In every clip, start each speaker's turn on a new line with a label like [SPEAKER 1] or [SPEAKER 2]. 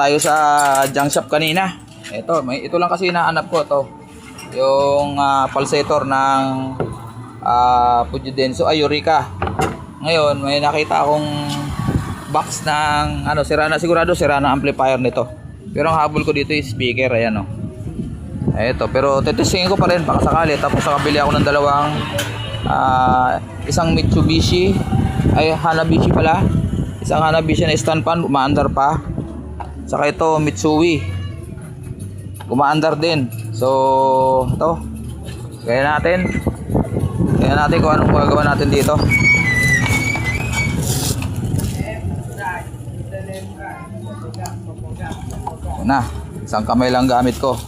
[SPEAKER 1] Tayo sa junk shop kanina. Ito lang kasi hinahanap ko to. Yung pulsator ng Fujidenso Eureka. Ngayon, may nakita akong box ng sigurado sira na amplifier nito. Pero ang habol ko dito is speaker, ayan oh. Pero tetestingin ko pa rin baka sakali. Tapos nakabili ako ng dalawang isang Mitsubishi, Hanabishi pala. Isang Hanabishi na stand fan, umaandar pa. Saka ito Mitsui, umaandar din. So ito, kaya natin kung anong gagawin natin dito. Na, isang kamay lang gamit ko,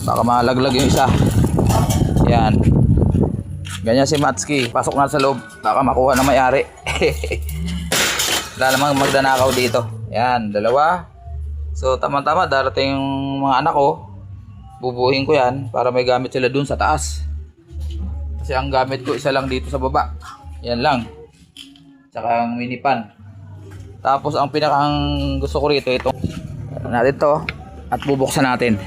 [SPEAKER 1] baka malaglag yung isa. Yan, ganyan si Matsuki, pasok na sa loob, baka makuha na may-ari. Wala namang magdanakaw dito. Yan, dalawa. So tama-tama, darating yung mga anak ko, bubuhin ko yan para may gamit sila dun sa taas. Kasi ang gamit ko isa lang dito sa baba, yan lang, tsaka ang mini pan. Tapos ang pinakang gusto ko rito, itong natin to at bubuksan natin.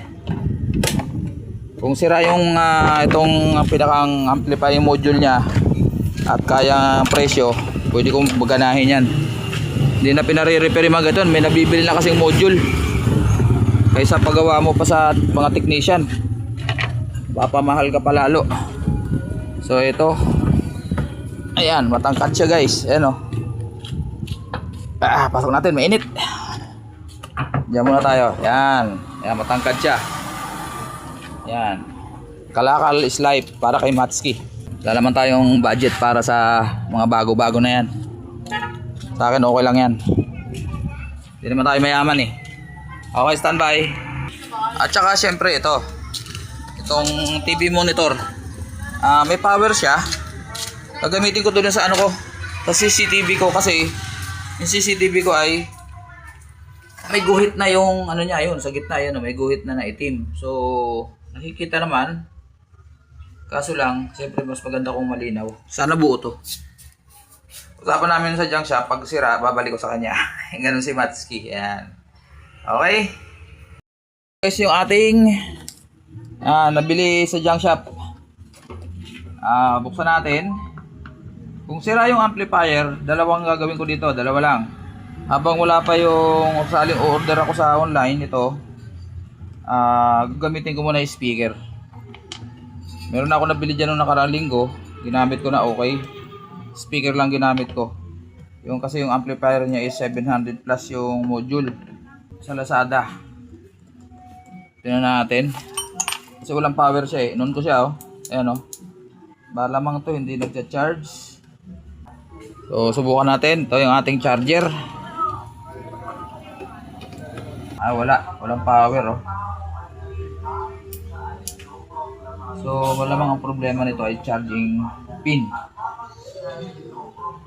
[SPEAKER 1] Kung sira yung itong pinakang amplifier module nya at kaya presyo, pwede kong maganahin yan. Hindi na pinare-repair yung mga ganun. May nabibili na kasing module kaysa pagawa mo pa sa mga technician, papamahal ka palalo. So ito, ayan, matangkad siya guys. Ayan o. Pasok natin, mainit. Diyan muna tayo. Yan, matangkad siya. Yan, kalakal is life para kay Matsuki. Wala naman tayong budget para sa mga bago-bago na yan. Sa akin okay lang yan. Hindi naman tayo mayaman eh. Okay, standby. At saka syempre itong TV monitor, may power siya. Gagamitin ko doon sa sa CCTV ko, kasi yung CCTV ko ay may guhit na yung niya, yun sa gitna, yun may guhit na itim. So nakikita naman, kaso lang syempre mas maganda kung malinaw. Sana buo to. Usapan namin sa junk shop, pag sira babalik ko sa kanya. Ganun si Matsuki. Yan. Okay guys, yung ating nabili sa junk shop, buksan natin. Kung sira yung amplifier, dalawang gagawin ko dito, dalawa lang. Habang wala pa yung saling order ako sa online, ito gagamitin ko muna yung speaker. Meron ako nabili dyan nung nakaraang linggo, ginamit ko na okay. Speaker lang ginamit ko. Kasi yung amplifier niya is 700 plus yung module sa Lazada. Tingnan natin. Kasi walang power siya eh. Noon ko siya Ayan Malamang to hindi nagcha-charge. So subukan natin. Ito yung ating charger. Walang power So malamang ang problema nito ay charging pin.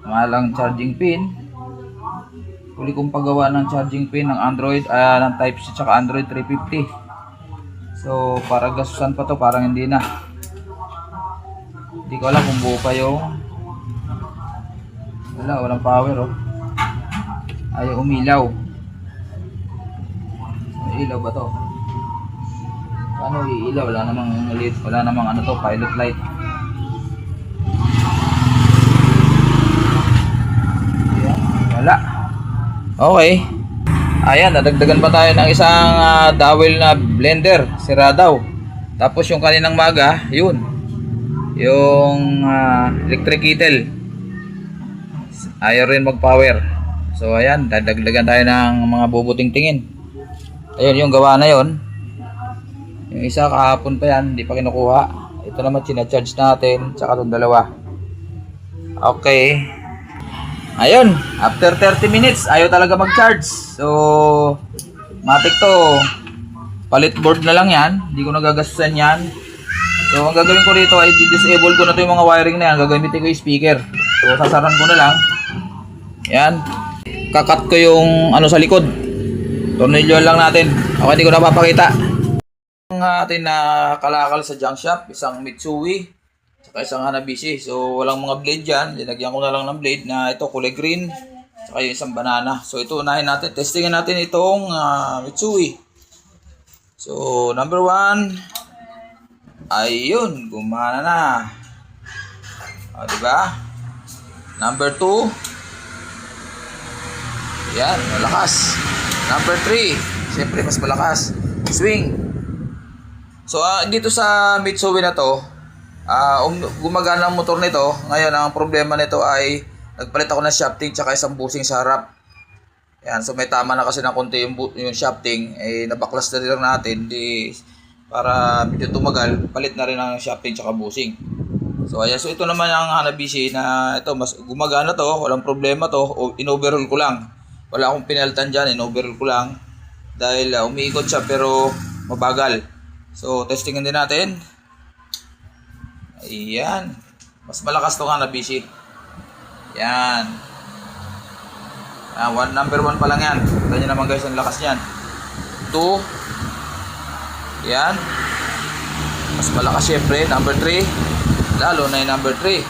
[SPEAKER 1] Malang charging pin. Huli kong paggawa ng charging pin ng Android, ng Type-C tsaka Android 350. So para gastusan pa to, parang hindi na. Hindi ko alam kung buo pa yung walang power ayaw umilaw. May ilaw ba to? Paano iilaw? Wala namang to, pilot light. Wala. Okay. Ayan, nadagdagan pa tayo ng isang dowel na blender. Sira daw. Tapos yung kaninang maga, yun. Yung electric kettle, ayaw rin mag-power. So ayan, dadagdagan tayo ng mga bubuting tingin. Ayun, yung gawa na yun. Yung isa kahapon pa yan, hindi pa kinukuha. Ito naman sinacharge natin, tsaka itong dalawa. Okay. Ayun, after 30 minutes, ayaw talaga mag-charge. So, matik to. Palit board na lang yan. Hindi ko nagagastusan yan. So, ang gagawin ko rito ay disable ko na to yung mga wiring na yan. Gagamitin ko yung speaker. So, sasaran ko na lang. Yan. Kakat ko yung sa likod. Tornilyo lang natin. Okay, hindi ko napapakita. Ang atin na kalakal sa junk shop, isang Mitsui. Saka isang Hanabishi. So walang mga blade dyan. Linagyan ko na lang ng blade na ito kulay green. Tsaka yung isang banana. So ito unahin natin. Testingin natin itong Mitsui. So number 1. Ayun, gumana na. O, diba? Number 2. Yan, malakas. Number 3. Siyempre, mas malakas. Swing. So, dito sa Mitsui na to, gumagana ang motor nito. Ngayon, ang problema nito ay nagpalit ako ng shafting tsaka isang busing sa harap. Yan, so may tama na kasi ng konti yung shafting. Nabaklas na rin lang natin. Para medyo tumagal, palit na rin ang shafting tsaka busing. So ayan, so ito naman ang Hanabishi na ito, mas gumagana to, walang problema to. In-overhaul ko lang. Wala akong pinalitan dyan, in-overhaul ko lang. Dahil umiikot siya pero mabagal. So testingin din natin. Ayan. Mas malakas to Hanabishi. Yan. Number 1 pa lang yan. Tignan nyo naman guys ang lakas niyan. 2. Yan. Mas malakas syempre. Number 3. Lalo na yung number 3.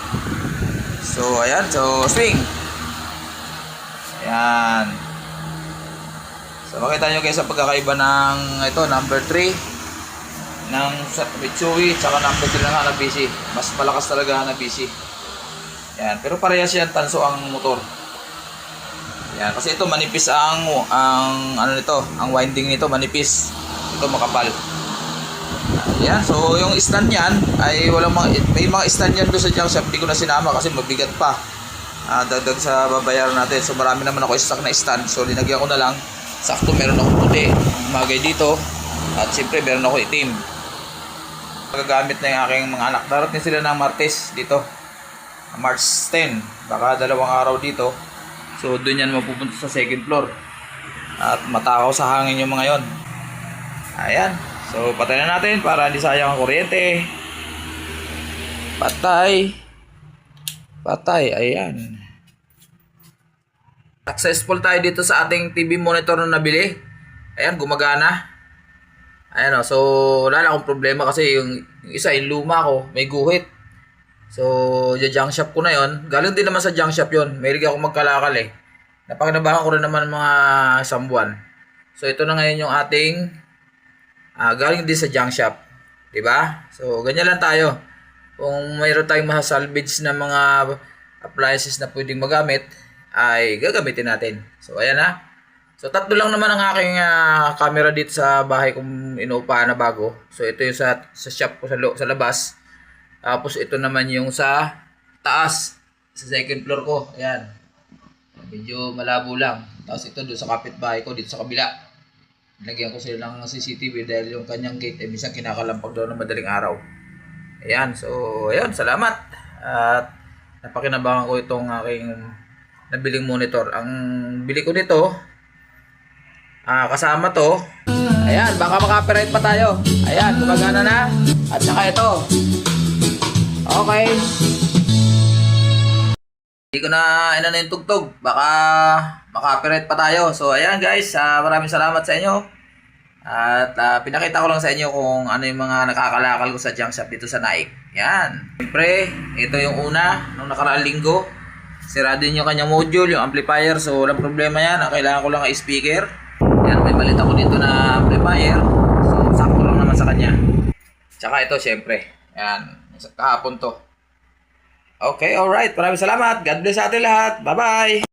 [SPEAKER 1] So ayan. So swing. Ayan. So makita nyo guys ang pagkakaiba ng ito number 3 ng Mitsui tsaka number 3 ng Hanabishi. Mas malakas talaga Hanabishi. Yan, pero parehas yan tanso ang motor. Yan, kasi ito manipis ang ano nito, ang winding nito manipis. Ito makapal. Yan, so yung stand niyan ay may mga stand yan doon sa junction. Hindi ko na sinama kasi mabigat pa. Dagdag sa babayaran natin. So marami naman ako stock na stand. So linagyan ko na lang. Sakto meron ako puti, magay dito. At siyempre meron ako itim. Magagamit na yung aking mga anak. Darating sila ng Martes dito. March 10. Baka 2 araw dito. So doon yan mapupunta sa second floor. At matakaw sa hangin yung mga yon. Ayan. So patay na natin para hindi sayang ang kuryente. Patay. Patay. Ayan. Successful tayo dito sa ating TV monitor na nabili. Ayan, gumagana. Ayan o. So wala na akong problema kasi yung isa, yung luma ko, may guhit. So, junk shop ko na yon. Galing din naman sa junk shop yon. May ako magkalakal eh. Napakinabahan ko rin naman mga isang buwan. So, ito na ngayon yung ating galing din sa junk shop. Diba? So, ganyan lang tayo. Kung mayroon tayong masasalvage na mga appliances na pwedeng magamit, ay gagamitin natin. So, ayan na. So, 3 lang naman ang aking camera dito sa bahay kong inuupahan na bago. So, ito yung sa shop ko sa labas. Tapos ito naman yung sa taas, sa second floor ko. Ayan. Medyo malabo lang. Tapos ito doon sa kapitbahay ko, dito sa kabila. Lagyan ko sila ng CCTV dahil yung kanyang gate ay minsan kinakalampag daw ng madaling araw. Ayan. So, ayan. Salamat. At napakinabangan ko itong aking nabiling monitor. Ang bili ko nito, kasama to. Ayan. Baka maka-copyright pa tayo. Ayan. Gumagana na. At saka ito. Okay. Hindi ko na yung tugtog. Baka maka-copyright pa tayo. So ayan guys, maraming salamat sa inyo. At pinakita ko lang sa inyo kung ano yung mga nakakalakal ko sa junk shop dito sa Naik. Yan. Siyempre, ito yung una nung nakaraang linggo. Sira din yung kanyang module, yung amplifier. So walang problema yan. Ang kailangan ko lang ay speaker. Yan, may balit ako dito na amplifier. So sakto lang naman sa kanya. Tsaka ito siyempre. Yan. Kahapon to. Okay, alright. Maraming salamat. God bless sa atin lahat. Bye-bye.